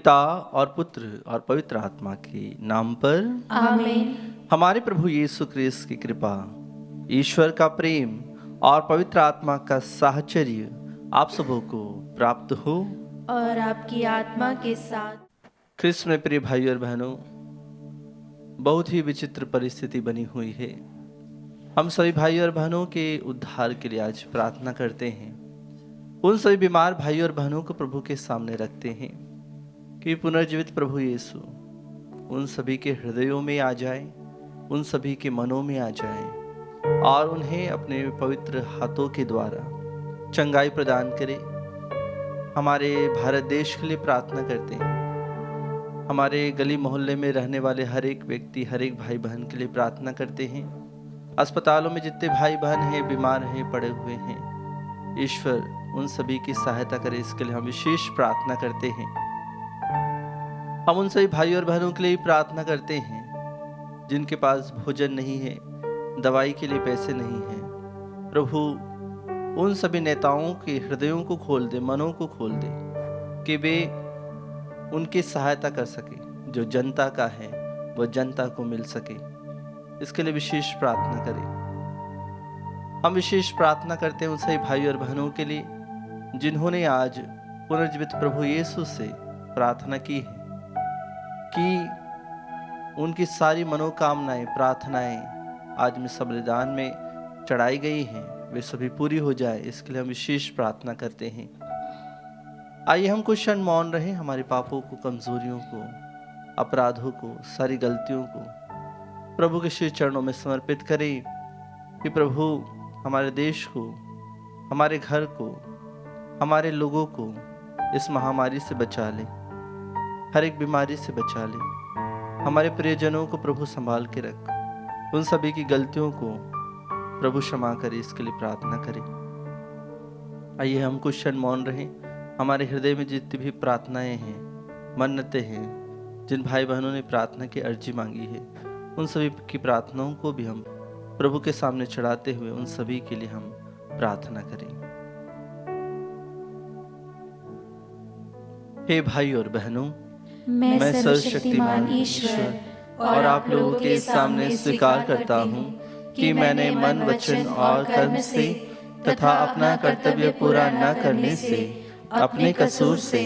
पिता और पुत्र और पवित्र आत्मा के नाम पर आमीन। हमारे प्रभु यीशु क्रिस्त की कृपा, ईश्वर का प्रेम और पवित्र आत्मा का साहचर्य आप सबों को प्राप्त हो। और आपकी आत्मा के साथ। क्रिस्त में प्रिय भाई और बहनों, बहुत ही विचित्र परिस्थिति बनी हुई है। हम सभी भाई और बहनों के उद्धार के लिए आज प्रार्थना करते हैं। उन सभी बीमार भाई और बहनों को प्रभु के सामने रखते हैं कि पुनर्जीवित प्रभु यीशु उन सभी के हृदयों में आ जाए, उन सभी के मनों में आ जाए और उन्हें अपने पवित्र हाथों के द्वारा चंगाई प्रदान करे। हमारे भारत देश के लिए प्रार्थना करते हैं। हमारे गली मोहल्ले में रहने वाले हर एक व्यक्ति, हर एक भाई बहन के लिए प्रार्थना करते हैं। अस्पतालों में जितने भाई बहन हैं, बीमार हैं, पड़े हुए हैं, ईश्वर उन सभी की सहायता करे, इसके लिए हम विशेष प्रार्थना करते हैं। हम उन सभी भाई और बहनों के लिए प्रार्थना करते हैं जिनके पास भोजन नहीं है, दवाई के लिए पैसे नहीं हैं। प्रभु उन सभी नेताओं के हृदयों को खोल दे, मनों को खोल दे कि वे उनकी सहायता कर सके। जो जनता का है वह जनता को मिल सके, इसके लिए विशेष प्रार्थना करें। हम विशेष प्रार्थना करते हैं उन सभी भाई और बहनों के लिए जिन्होंने आज पुनर्जीवित प्रभु यीशु से प्रार्थना की है कि उनकी सारी मनोकामनाएं, प्रार्थनाएं आज में बलिदान में चढ़ाई गई हैं, वे सभी पूरी हो जाए, इसके लिए हम विशेष प्रार्थना करते हैं। आइए हम कुछ क्षण मौन रहे, हमारे पापों को, कमजोरियों को, अपराधों को, सारी गलतियों को प्रभु के श्री चरणों में समर्पित करें कि प्रभु हमारे देश को, हमारे घर को, हमारे लोगों को इस महामारी से बचा ले, हर एक बीमारी से बचा ले। हमारे प्रियजनों को प्रभु संभाल के रख, उन सभी की गलतियों को प्रभु क्षमा करे, इसके लिए प्रार्थना करें। आइए हम कुछ क्षण मौन रहें। हमारे हृदय में जितनी भी प्रार्थनाएं हैं, मन्नतें हैं, जिन भाई बहनों ने प्रार्थना की अर्जी मांगी है, उन सभी की प्रार्थनाओं को भी हम प्रभु के सामने चढ़ाते हुए उन सभी के लिए हम प्रार्थना करें। हे भाई और बहनों, मैं सर्वशक्तिमान ईश्वर और आप लोगों के सामने स्वीकार करता हूँ कि मैंने मन, वचन और कर्म से तथा अपना कर्तव्य पूरा न करने से, अपने कसूर से,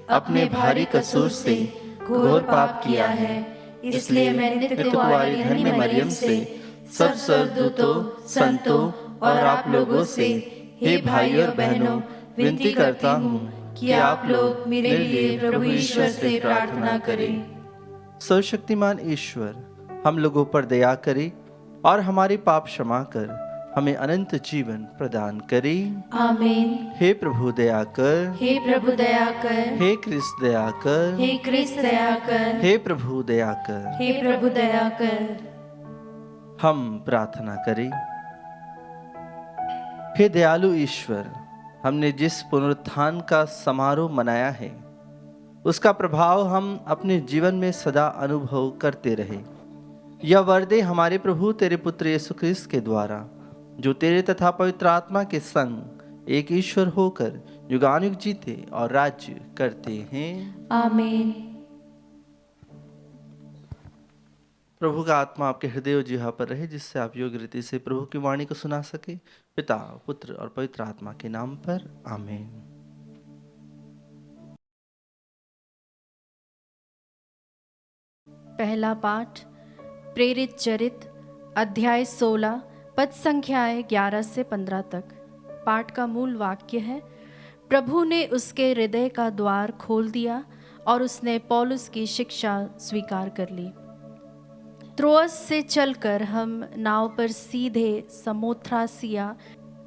अपने भारी कसूर से घोर पाप किया है। इसलिए मैं नित्य कुंवारी धन्य मरियम से, सब स्वर्गदूतों, संतों और आप लोगों से, हे भाई और बहनों, विनती करता हूँ कि आप लोग मेरे लिए प्रभु ईश्वर से प्रार्थना करें। सर्वशक्तिमान ईश्वर हम लोगों पर दया करे और हमारे पाप क्षमा कर हमें अनंत जीवन प्रदान करे। आमीन। हे प्रभु दया कर, हे प्रभु दया कर, हे क्रिस्त दया कर, हे क्रिस्त दया कर, हे प्रभु दया कर, हे प्रभु दया कर। हम प्रार्थना करें। हे दयालु ईश्वर, हमने जिस पुनरुत्थान का समारोह मनाया है उसका प्रभाव हम अपने जीवन में सदा अनुभव करते रहे। यह वरदे हमारे प्रभु तेरे पुत्र यीशु क्रिस्त के द्वारा, जो तेरे तथा पवित्र आत्मा के संग एक ईश्वर होकर युगानुयुग जीते और राज्य करते हैं। आमीन। प्रभु का आत्मा आपके हृदय और जिह्वा पर रहे, जिससे आप योग्य रीति से प्रभु की वाणी को सुना सके। पिता, पुत्र और पवित्र आत्मा के नाम पर आमीन। पहला पाठ प्रेरित चरित अध्याय 16 पद संख्याएं 11 से 15 तक। पाठ का मूल वाक्य है, प्रभु ने उसके हृदय का द्वार खोल दिया और उसने पौलुस की शिक्षा स्वीकार कर ली। त्रोअस से चलकर हम नाव पर सीधे समोथ्रासिया,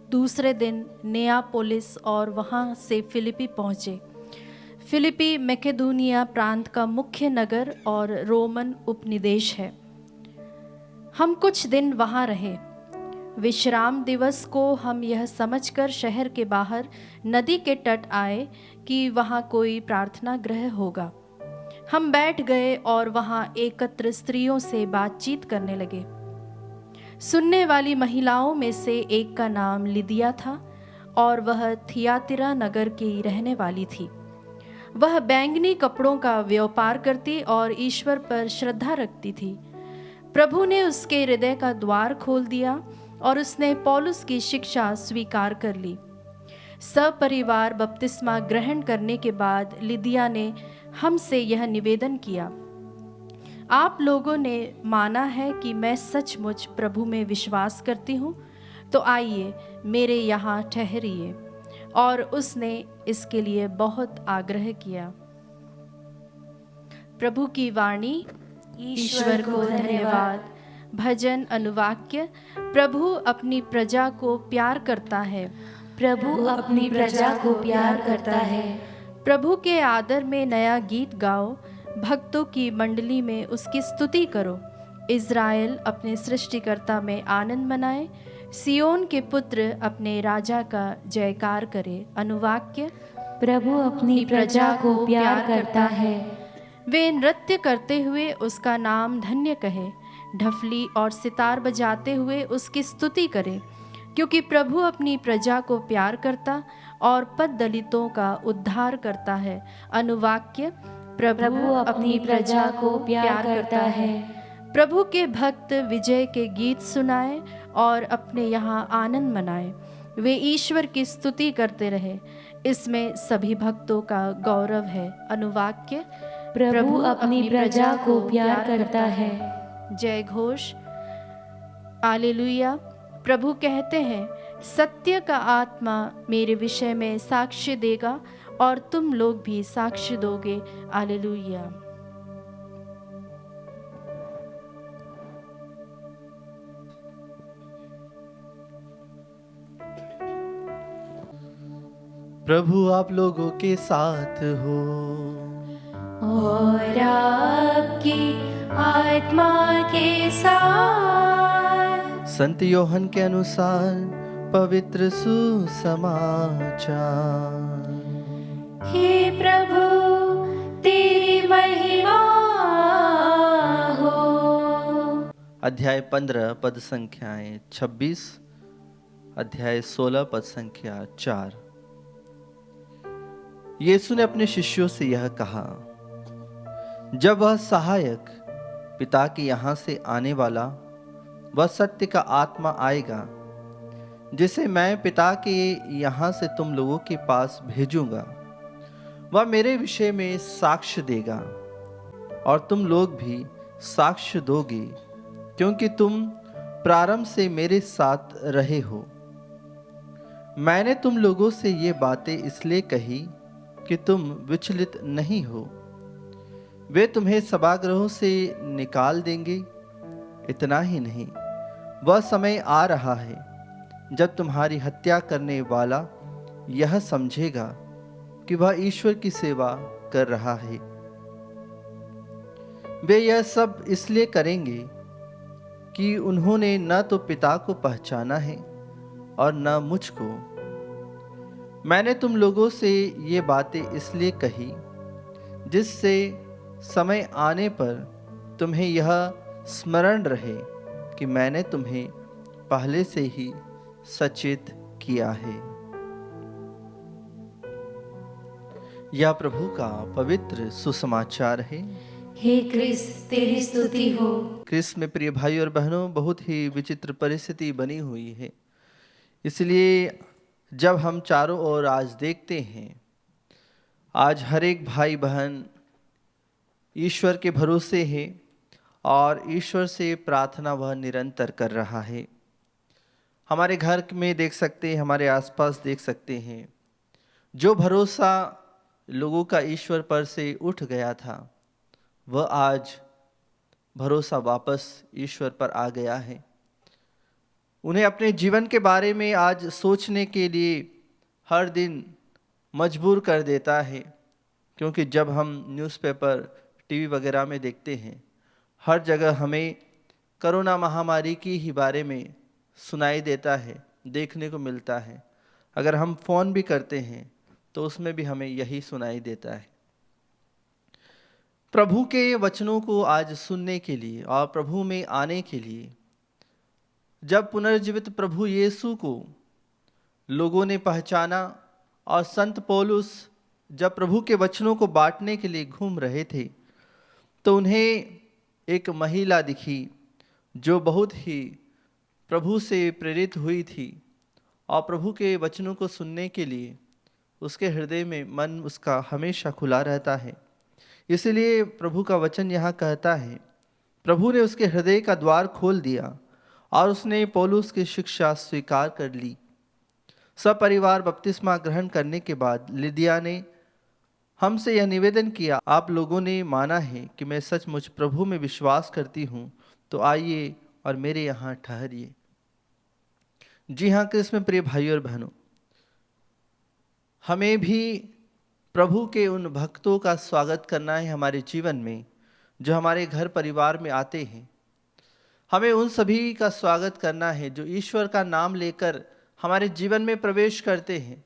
दूसरे दिन नेयापोलिस और वहां से फिलिपी पहुंचे। फिलिपी मैकेडोनिया प्रांत का मुख्य नगर और रोमन उपनिदेश है। हम कुछ दिन वहां रहे। विश्राम दिवस को हम यह समझकर शहर के बाहर नदी के तट आए कि वहां कोई प्रार्थना गृह होगा। हम बैठ गए और वहां एकत्र स्त्रियों से बातचीत करने लगे। सुनने वाली महिलाओं में से एक का नाम लिदिया था और वह थियातिरा नगर की रहने वाली थी। वह बैंगनी कपड़ों का व्यापार करती और ईश्वर पर श्रद्धा रखती थी। प्रभु ने उसके हृदय का द्वार खोल दिया और उसने पौलुस की शिक्षा स्वीकार कर ली। सपरिवार बपतिस्मा ग्रहण करने के बाद लिदिया ने हमसे यह निवेदन किया, आप लोगों ने माना है कि मैं सचमुच प्रभु में विश्वास करती हूँ, तो आइए मेरे यहाँ ठहरिए। और उसने इसके लिए बहुत आग्रह किया। प्रभु की वाणी। ईश्वर को धन्यवाद। भजन अनुवाक्य। प्रभु अपनी प्रजा को प्यार करता है। प्रभु अपनी प्रजा को प्यार करता है। प्रभु के आदर में नया गीत गाओ, भक्तों की मंडली में उसकी स्तुति करो। इज़राइल अपने सृष्टिकर्ता में आनंद मनाए, सियोन के पुत्र अपने राजा का जयकार करे। अनुवाक्य। प्रभु अपनी प्रजा को प्यार करता है। वे नृत्य करते हुए उसका नाम धन्य कहे, ढफली और सितार बजाते हुए उसकी स्तुति करें, क्योंकि प्रभु अपनी प्रजा को प्यार करता और पद दलितों का उद्धार करता है। अनुवाक्य। प्रभु अपनी प्रजा को प्यार करता है। प्रभु के भक्त विजय के गीत सुनाए और अपने यहाँ आनंद मनाए। वे ईश्वर की स्तुति करते रहे, इसमें सभी भक्तों का गौरव है। अनुवाक्य। प्रभु अपनी प्रजा को प्यार करता है। जय घोष। हालेलुया। प्रभु कहते हैं, सत्य का आत्मा मेरे विषय में साक्ष्य देगा और तुम लोग भी साक्ष्य दोगे। हालेलुया। प्रभु आप लोगों के साथ हो और आपकी आत्मा के साथ। संत योहन के अनुसार पवित्र सुसमाचार। हे प्रभु तेरी महिमा हो। अध्याय 15 पद संख्याएं 26, अध्याय 16 पद संख्या 4। यीशु ने अपने शिष्यों से यह कहा, जब वह सहायक पिता के यहाँ से आने वाला वह सत्य का आत्मा आएगा, जिसे मैं पिता के यहाँ से तुम लोगों के पास भेजूंगा, वह मेरे विषय में साक्ष्य देगा और तुम लोग भी साक्ष्य दोगे, क्योंकि तुम प्रारंभ से मेरे साथ रहे हो। मैंने तुम लोगों से ये बातें इसलिए कही कि तुम विचलित नहीं हो। वे तुम्हें सभागृहों से निकाल देंगे। इतना ही नहीं, वह समय आ रहा है जब तुम्हारी हत्या करने वाला यह समझेगा कि वह ईश्वर की सेवा कर रहा है। वे यह सब इसलिए करेंगे कि उन्होंने न तो पिता को पहचाना है और न मुझको। मैंने तुम लोगों से ये बातें इसलिए कही जिससे समय आने पर तुम्हें यह स्मरण रहे कि मैंने तुम्हें पहले से ही सचेत किया है। यह प्रभु का पवित्र सुसमाचार है। हे क्रिस्त तेरी स्तुति हो। क्रिस्त में प्रिय भाई और बहनों, बहुत ही विचित्र परिस्थिति बनी हुई है। इसलिए जब हम चारों ओर आज देखते हैं, आज हर एक भाई बहन ईश्वर के भरोसे है और ईश्वर से प्रार्थना वह निरंतर कर रहा है। हमारे घर में देख सकते हैं, हमारे आसपास देख सकते हैं, जो भरोसा लोगों का ईश्वर पर से उठ गया था, वह आज भरोसा वापस ईश्वर पर आ गया है। उन्हें अपने जीवन के बारे में आज सोचने के लिए हर दिन मजबूर कर देता है, क्योंकि जब हम न्यूज़पेपर, टीवी वगैरह में देखते हैं, हर जगह हमें कोरोना महामारी की ही बारे में सुनाई देता है, देखने को मिलता है। अगर हम फ़ोन भी करते हैं तो उसमें भी हमें यही सुनाई देता है। प्रभु के वचनों को आज सुनने के लिए और प्रभु में आने के लिए, जब पुनर्जीवित प्रभु यीशु को लोगों ने पहचाना और संत पौलुस जब प्रभु के वचनों को बांटने के लिए घूम रहे थे तो उन्हें एक महिला दिखी जो बहुत ही प्रभु से प्रेरित हुई थी और प्रभु के वचनों को सुनने के लिए उसके हृदय में मन उसका हमेशा खुला रहता है। इसलिए प्रभु का वचन यहाँ कहता है, प्रभु ने उसके हृदय का द्वार खोल दिया और उसने पौलुस की शिक्षा स्वीकार कर ली। सब परिवार बपतिस्मा ग्रहण करने के बाद लिदिया ने हमसे यह निवेदन किया, आप लोगों ने माना है कि मैं सचमुच प्रभु में विश्वास करती हूँ, तो आइए और मेरे यहाँ ठहरिए। जी हाँ, कृष्ण में प्रिय भाइयों और बहनों, हमें भी प्रभु के उन भक्तों का स्वागत करना है हमारे जीवन में जो हमारे घर परिवार में आते हैं। हमें उन सभी का स्वागत करना है जो ईश्वर का नाम लेकर हमारे जीवन में प्रवेश करते हैं।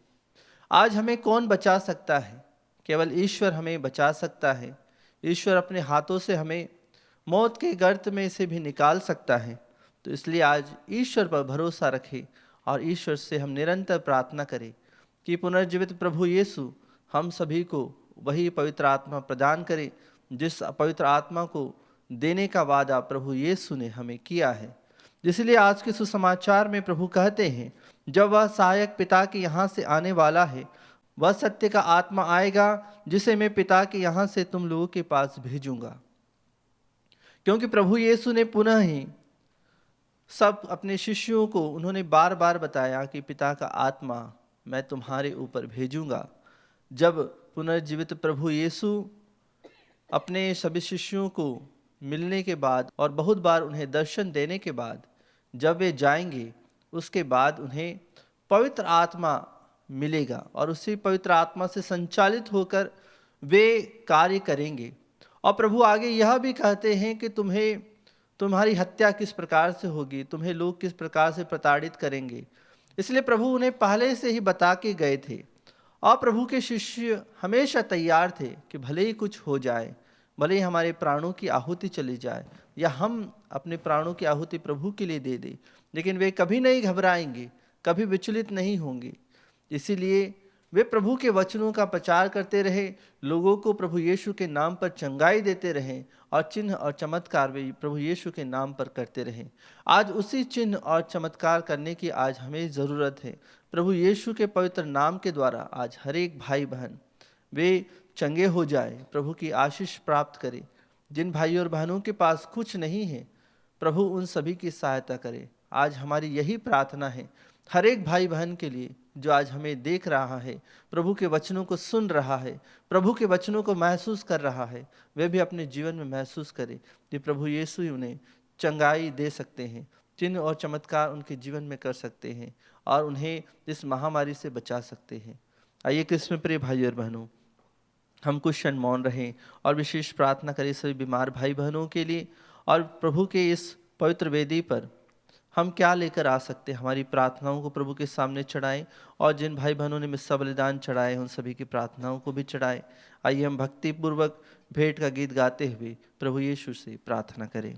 आज हमें कौन बचा सकता है? केवल ईश्वर हमें बचा सकता है। ईश्वर अपने हाथों से हमें मौत के गर्त में से भी निकाल सकता है। तो इसलिए आज ईश्वर पर भरोसा रखें और ईश्वर से हम निरंतर प्रार्थना करें कि पुनर्जीवित प्रभु यीशु हम सभी को वही पवित्र आत्मा प्रदान करे जिस पवित्र आत्मा को देने का वादा प्रभु यीशु ने हमें किया है। इसलिए आज के सुसमाचार में प्रभु कहते हैं, जब वह सहायक पिता के यहाँ से आने वाला है, वह सत्य का आत्मा आएगा जिसे मैं पिता के यहाँ से तुम लोगों के पास भेजूंगा। क्योंकि प्रभु यीशु ने पुनः ही सब अपने शिष्यों को उन्होंने बार बार बताया कि पिता का आत्मा मैं तुम्हारे ऊपर भेजूंगा। जब पुनर्जीवित प्रभु यीशु अपने सभी शिष्यों को मिलने के बाद और बहुत बार उन्हें दर्शन देने के बाद जब वे जाएंगे, उसके बाद उन्हें पवित्र आत्मा मिलेगा और उसी पवित्र आत्मा से संचालित होकर वे कार्य करेंगे। और प्रभु आगे यह भी कहते हैं कि तुम्हारी हत्या किस प्रकार से होगी, तुम्हें लोग किस प्रकार से प्रताड़ित करेंगे। इसलिए प्रभु उन्हें पहले से ही बता के गए थे और प्रभु के शिष्य हमेशा तैयार थे कि भले ही कुछ हो जाए, भले ही हमारे प्राणों की आहुति चली जाए या हम अपने प्राणों की आहुति प्रभु के लिए दे दें, लेकिन वे कभी नहीं घबराएंगे, कभी विचलित नहीं होंगे। इसीलिए वे प्रभु के वचनों का प्रचार करते रहे, लोगों को प्रभु यीशु के नाम पर चंगाई देते रहे और चिन्ह और चमत्कार वे प्रभु यीशु के नाम पर करते रहे। आज उसी चिन्ह और चमत्कार करने की आज हमें ज़रूरत है। प्रभु यीशु के पवित्र नाम के द्वारा आज हर एक भाई बहन वे चंगे हो जाए, प्रभु की आशीष प्राप्त करे। जिन भाइयों और बहनों के पास कुछ नहीं है, प्रभु उन सभी की सहायता करे। आज हमारी यही प्रार्थना है हर एक भाई बहन के लिए जो आज हमें देख रहा है, प्रभु के वचनों को सुन रहा है, प्रभु के वचनों को महसूस कर रहा है, वे भी अपने जीवन में महसूस करे कि प्रभु यीशु ही उन्हें चंगाई दे सकते हैं, चिन्ह और चमत्कार उनके जीवन में कर सकते हैं और उन्हें इस महामारी से बचा सकते हैं। आइए कृष्ण प्रिय भाई और बहनों, हम कुछ क्षण मौन रहें और विशेष प्रार्थना करें सभी बीमार भाई बहनों के लिए। और प्रभु के इस पवित्र वेदी पर हम क्या लेकर आ सकते हैं, हमारी प्रार्थनाओं को प्रभु के सामने चढ़ाएं और जिन भाई बहनों ने मिस्सा बलिदान चढ़ाए उन सभी की प्रार्थनाओं को भी चढ़ाएं। आइए हम भक्तिपूर्वक भेंट का गीत गाते हुए प्रभु यीशु से प्रार्थना करें।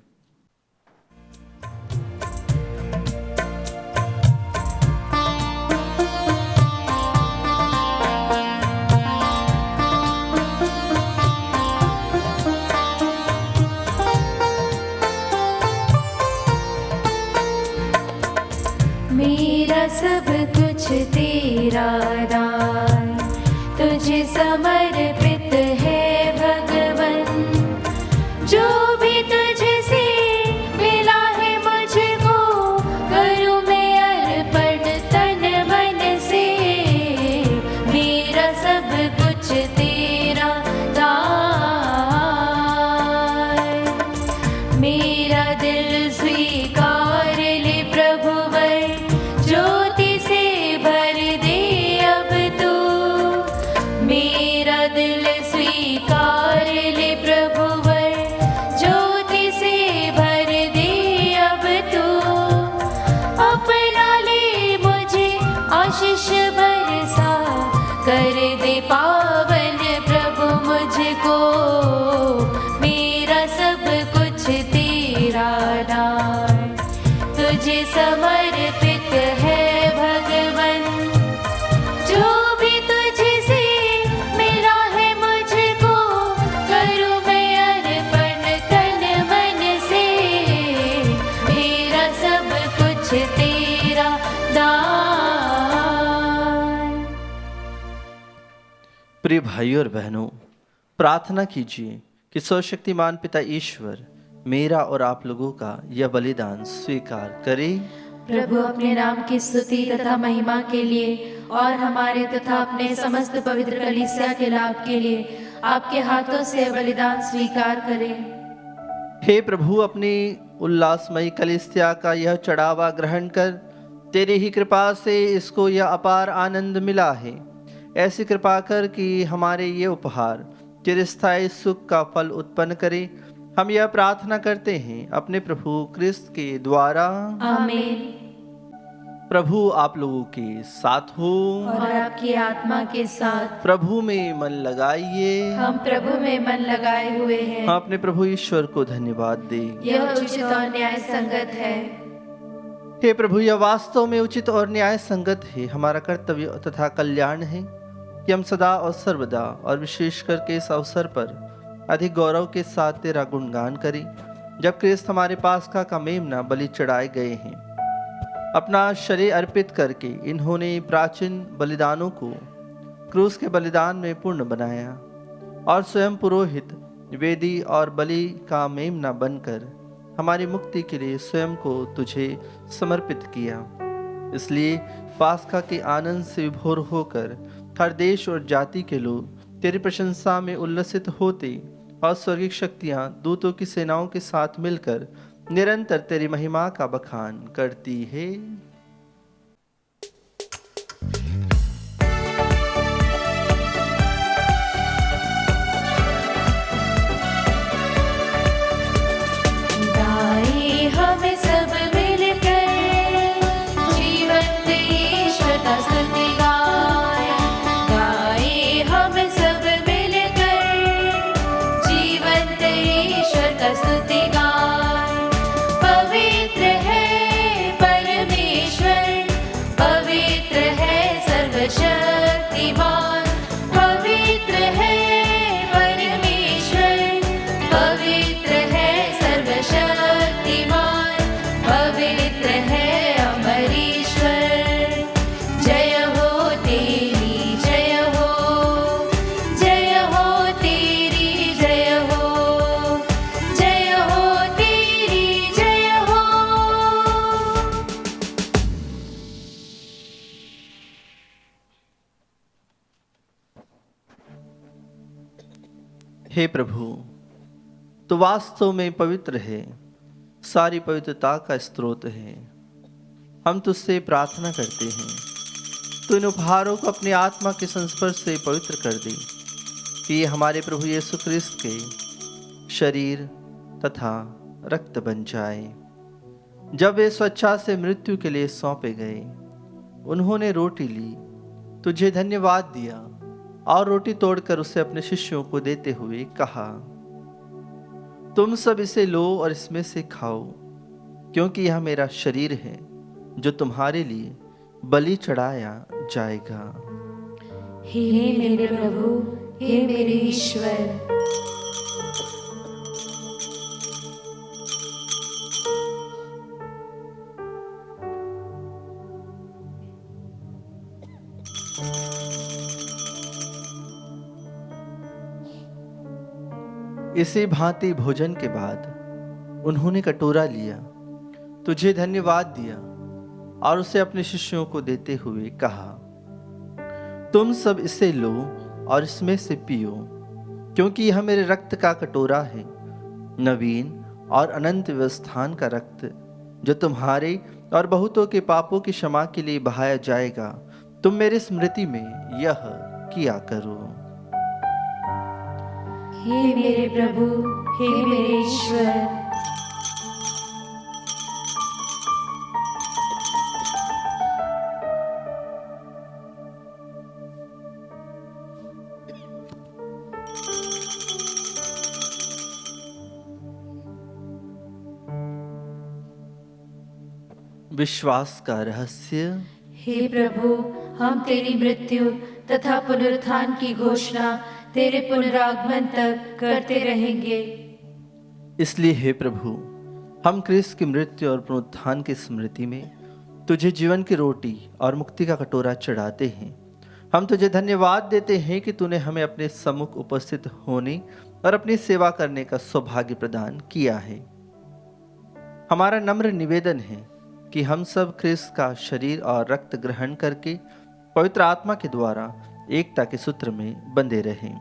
मेरा सब कुछ तेरा दान तुझे समर्पित है भगवन। जो भी तुझसे मिला है मुझको करूँ मैं अर्पण तन मन से। मेरा सब कुछ तेरा दान, मेरा दिल स्वीकार ले प्रभुवर, ज्योति से भर दे अब तू। मेरा दिल स्वीकार ले प्रभुवर, ज्योति से भर दे अब तू। अपना ले मुझे आशीष बरसा, कर दे पावन प्रभु मुझको। मेरा सब कुछ तेरा दान तुझे समर्पित है भगवन। जो भी तुझसे मिला प्रिय भाइयों और बहनों, प्रार्थना कीजिए कि सर्वशक्तिमान पिता ईश्वर मेरा और आप लोगों का यह बलिदान स्वीकार करे। प्रभु अपने नाम की स्तुति तथा महिमा के लिए और हमारे तथा अपने समस्त पवित्र कलीसिया के लाभ के लिए आपके हाथों से बलिदान स्वीकार करें। हे प्रभु, अपनी उल्लासमयी कलीसिया का यह चढ़ावा ग्रहण कर तेरी ही कृपा से इसको यह अपार आनंद मिला है। ऐसी कृपा कर कि हमारे ये उपहार चिरस्थायी सुख का फल उत्पन्न करे। हम यह प्रार्थना करते हैं अपने प्रभु क्रिस्त के द्वारा। आमीन। प्रभु आप लोगों के साथ हो और आपकी आत्मा के साथ। प्रभु में मन लगाइए। हम प्रभु में मन लगाए हुए हैं। हम अपने प्रभु ईश्वर को धन्यवाद दें। यह उचित और न्याय संगत है। हे प्रभु, यह वास्तव में उचित और न्याय संगत है। हमारा कर्तव्य तथा कल्याण है कि हम सदा और सर्वदा और विशेष करके इस अवसर पर अधिक गौरव के साथ तेरा गुणगान करें, जब क्रिस्त हमारे पास का मेमना बलि चढ़ाए गए हैं। अपना शरीर अर्पित करके इन्होंने प्राचीन बलिदानों को क्रूस के बलिदान में पूर्ण बनाया और स्वयं पुरोहित, वेदी और बलि का मेमना बनकर हमारी मुक्ति के लिए स्वयं को तुझे समर्पित किया। इसलिए पास्का के आनंद से विभोर होकर हर देश और जाति के लोग तेरी प्रशंसा में उल्लसित होते और स्वर्गीय शक्तियां दूतों की सेनाओं के साथ मिलकर निरंतर तेरी महिमा का बखान करती है। गाए हम सब मिलकर जीवंत ईश्वर का स्तुति गाए। गाए हम सब मिलकर जीवंत ईश्वर का स्तुति गाए। पवित्र है परमेश्वर, पवित्र है सर्वशक्तिमान। पवित्र है परमेश्वर, पवित्र है सर्वशक्तिमान। पवित्र है अमर ईश्वर। जय हो तेरी जय हो, जय हो तेरी जय हो, जय हो तेरी जय हो। हे प्रभु, तो वास्तव में पवित्र है, सारी पवित्रता का स्रोत है। हम तुझसे प्रार्थना करते हैं, तो इन उपहारों को अपनी आत्मा के संस्पर्श से पवित्र कर दे, कि ये हमारे प्रभु यीशु क्रिस्त के शरीर तथा रक्त बन जाए। जब वे स्वेच्छा से मृत्यु के लिए सौंपे गए, उन्होंने रोटी ली, तुझे धन्यवाद दिया और रोटी तोड़कर उसे अपने शिष्यों को देते हुए कहा, तुम सब इसे लो और इसमें से खाओ, क्योंकि यह मेरा शरीर है जो तुम्हारे लिए बलि चढ़ाया जाएगा। हे मेरे प्रभु, हे मेरे ईश्वर। इसी भांति भोजन के बाद उन्होंने कटोरा लिया, तुझे धन्यवाद दिया और उसे अपने शिष्यों को देते हुए कहा, तुम सब इसे लो और इसमें से पियो, क्योंकि यह मेरे रक्त का कटोरा है, नवीन और अनंत व्यवस्थान का रक्त, जो तुम्हारे और बहुतों के पापों की क्षमा के लिए बहाया जाएगा। तुम मेरी स्मृति में यह किया करो। हे मेरे प्रभु, हे मेरे ईश्वर। विश्वास का रहस्य। हे प्रभु, हम तेरी मृत्यु तथा पुनरुत्थान की घोषणा तेरे पुनरागमन तक करते रहेंगे। इसलिए हे प्रभु, हम क्रिस्त की मृत्यु और पुनरुत्थान की स्मृति में तुझे जीवन की रोटी और मुक्ति का कटोरा चढ़ाते हैं। हम तुझे धन्यवाद देते हैं कि तूने हमें अपने सम्मुख उपस्थित होने और अपनी सेवा करने का सौभाग्य प्रदान किया है। हमारा नम्र निवेदन है कि हम सब ख्रिस्त का शरीर और रक्त ग्रहण करके पवित्र आत्मा के द्वारा एकता के सूत्र में बंधे रहें।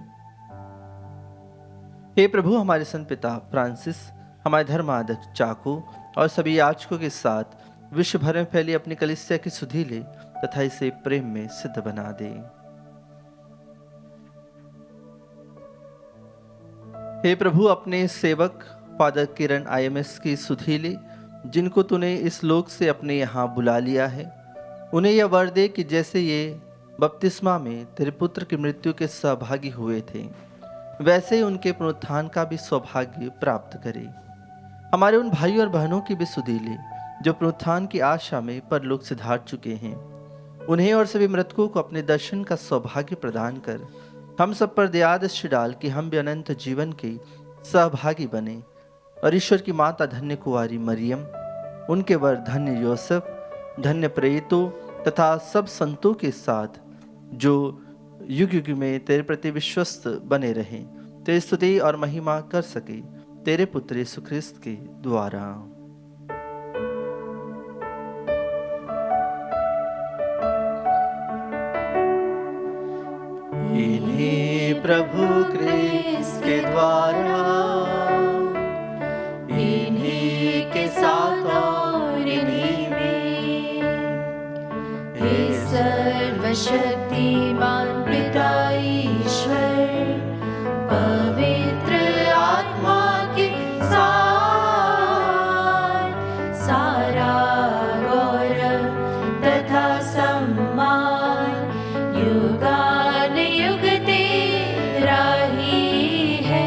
हे प्रभु, हमारे संत पिता फ्रांसिस, हमारे धर्माध्यक्ष चाको और सभी याजकों के साथ विश्व भर में फैली अपनी कलीसिया की सुधि ले तथा इसे प्रेम में सिद्ध बना दे। हे प्रभु, अपने सेवक फादर किरण IMS की सुधि ले, जिनको तूने इस लोक से अपने यहाँ बुला लिया है, उन्हें यह वर दे कि जैसे ये बपतिस्मा में तेरे पुत्र की मृत्यु के सहभागी हुए थे, वैसे ही उनके पुनरुत्थान का भी सौभाग्य प्राप्त करे। हमारे उन भाइयों और बहनों की भी सुधि ले जो पुनरुत्थान की आशा में परलोक से धार चुके हैं, उन्हें और सभी मृतकों को अपने दर्शन का सौभाग्य प्रदान कर हम सब पर दया दृष्टि डाल कि हम भी अनंत जीवन के सहभागी बने। और ईश्वर की माता धन्य कुंवारी मरियम, उनके वर धन्य योसेफ, धन्य प्रेरितों तथा सब संतों के साथ जो युग युग में तेरे प्रति विश्वस्त बने रहें, तेरी स्तुति और महिमा कर सके तेरे पुत्र यीशु ख्रिस्त के द्वारा। इन्हीं प्रभु ख्रिस्त के द्वारा, इन्हीं के साथ और इन्हीं में, हे सर्वशक्तिमान पिता ईश्वर, पवित्र आत्मा के साथ सारा गौरव तथा सम्मान युगान युग तेरा ही है।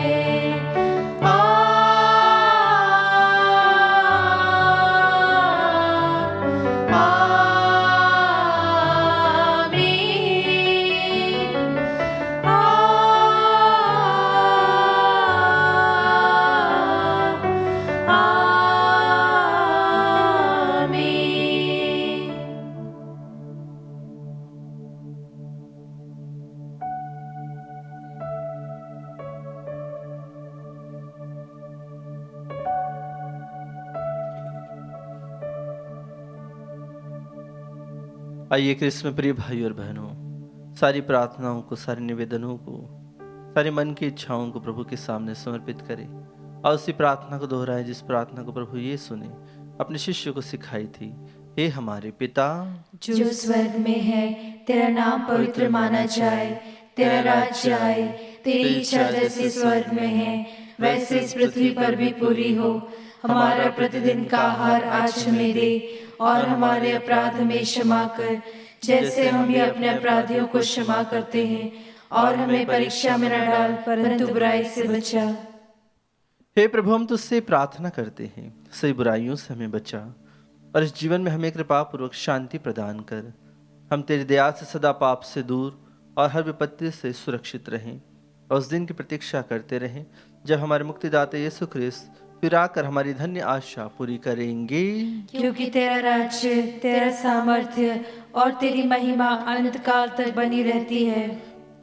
आइए क्रिस्त में प्रिय भाई और बहनों, सारी प्रार्थनाओं को, सारे निवेदनों को, सारे मन की इच्छाओं को प्रभु के सामने समर्पित करें और उसी प्रार्थना को दोहराएं जिस प्रार्थना को प्रभु यीशु ने अपने शिष्यों को सिखाई थी। हे हमारे पिता जो स्वर्ग में है, तेरा नाम पवित्र माना जाए, तेरा राज्य आए, तेरी इच्छा जैसे स्वर्ग में है वैसे इस पृथ्वी पर भी पूरी हो। हमारा प्रतिदिन का आहार आज हमें दे और हमारे अपराध हमें क्षमा कर, जैसे हम भी अपने अपराधियों को क्षमा करते हैं, और हमें परीक्षा में न डाल परंतु बुराई से बचा। हे प्रभु, हम तुझसे प्रार्थना करते हैं, सही बुराइयों से हमें बचा और इस जीवन में हमें कृपा पूर्वक शांति प्रदान कर। हम तेरी दया से सदा पाप से दूर और हर विपत्ति से सुरक्षित रहें और उस दिन की प्रतीक्षा करते रहें जब हमारे मुक्तिदाता यीशु ख्रिस्त फिर आकर हमारी धन्य आशा पूरी करेंगे। क्योंकि तेरा राज्य, तेरा सामर्थ्य और तेरी महिमा अनंत काल तक बनी रहती है।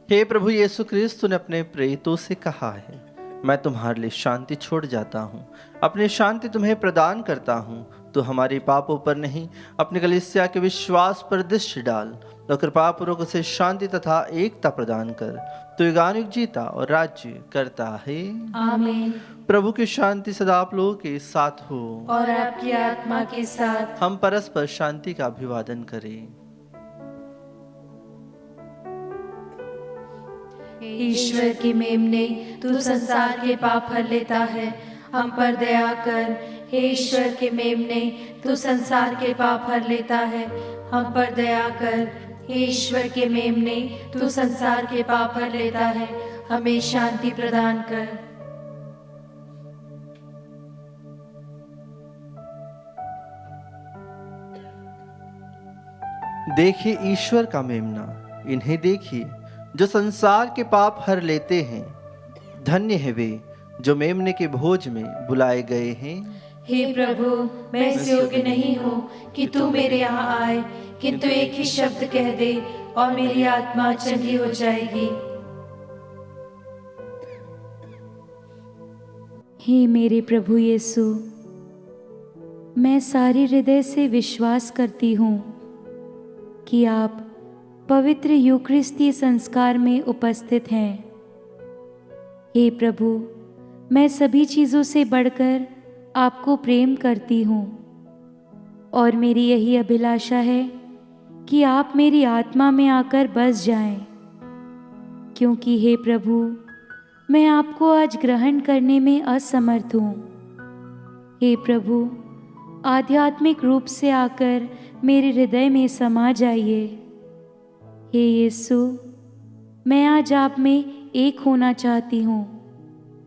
हे प्रभु यीशु ख्रिस्त, तूने अपने प्रेरितों से कहा है, मैं तुम्हारे लिए शांति छोड़ जाता हूँ, अपनी शांति तुम्हें प्रदान करता हूँ। तो हमारे पापों पर नहीं, अपने कलीसिया के विश्वास पर दृष्टि डाल और कृपा पूर्वक उसे शांति तथा एकता प्रदान कर। तो युगानुयुग जीता और राज्य करता है। आमीन। प्रभु की शांति सदा आप लोगों के साथ हो और आपकी आत्मा के साथ। हम परस्पर शांति का अभिवादन करें। ईश्वर की मेमने, तू संसार के पाप हर लेता है, हम पर दया कर। हे ईश्वर के मेमने, तू संसार के पाप हर लेता है, हम पर दया कर। हे ईश्वर के मेमने, तू संसार के पाप हर लेता है, हमें शांति प्रदान कर। देखिए ईश्वर का मेमना, इन्हें देखिए जो संसार के पाप हर लेते हैं। धन्य है वे जो मेमने के भोज में बुलाए गए हैं। हे प्रभु, मैं इस योग्य नहीं हूँ कि तू मेरे यहाँ आए, किंतु एक ही शब्द कह दे और मेरी आत्मा चंगी हो जाएगी। हे मेरे प्रभु यीशु, मैं सारे हृदय से विश्वास करती हूँ कि आप पवित्र यूकरिस्ती संस्कार में उपस्थित हैं। हे प्रभु, मैं सभी चीज़ों से बढ़कर आपको प्रेम करती हूँ और मेरी यही अभिलाषा है कि आप मेरी आत्मा में आकर बस जाएं, क्योंकि हे प्रभु, मैं आपको आज ग्रहण करने में असमर्थ हूँ। हे प्रभु, आध्यात्मिक रूप से आकर मेरे हृदय में समा जाइए। हे यीशु, मैं आज आप में एक होना चाहती हूँ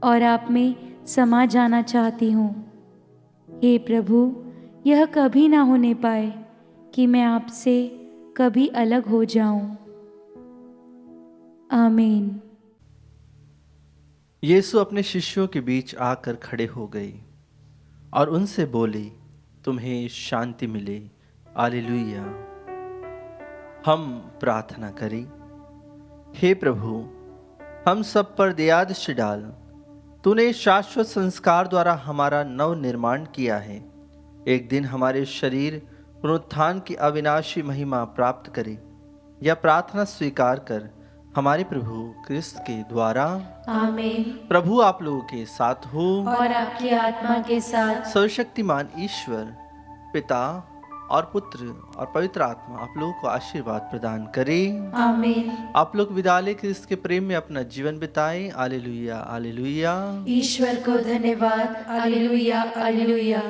और आप में समा जाना चाहती हूँ। हे प्रभु, यह कभी ना होने पाए कि मैं आपसे कभी अलग हो जाऊं। आमीन। यीशु अपने शिष्यों के बीच आकर खड़े हो गई और उनसे बोली, तुम्हें शांति मिले। हालेलुया। हम प्रार्थना करें। हे प्रभु, हम सब पर दया दृष्टि डाल। तूने शाश्वत संस्कार द्वारा हमारा नव निर्माण किया है। एक दिन हमारे शरीर पुनरुत्थान की अविनाशी महिमा प्राप्त करे। यह प्रार्थना स्वीकार कर हमारे प्रभु क्रिस्त के द्वारा। आमीन। प्रभु आप लोगों के साथ हो और आपकी आत्मा के साथ। सर्वशक्तिमान ईश्वर पिता और पुत्र और पवित्र आत्मा आप लोगों को आशीर्वाद प्रदान करे। आमीन। आप लोग विदाले क्रिस्त के प्रेम में अपना जीवन बिताएं। Hallelujah, hallelujah. ईश्वर को धन्यवाद। Hallelujah, hallelujah.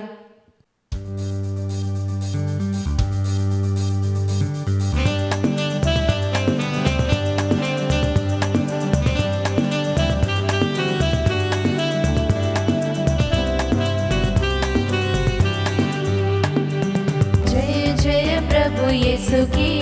यीशु की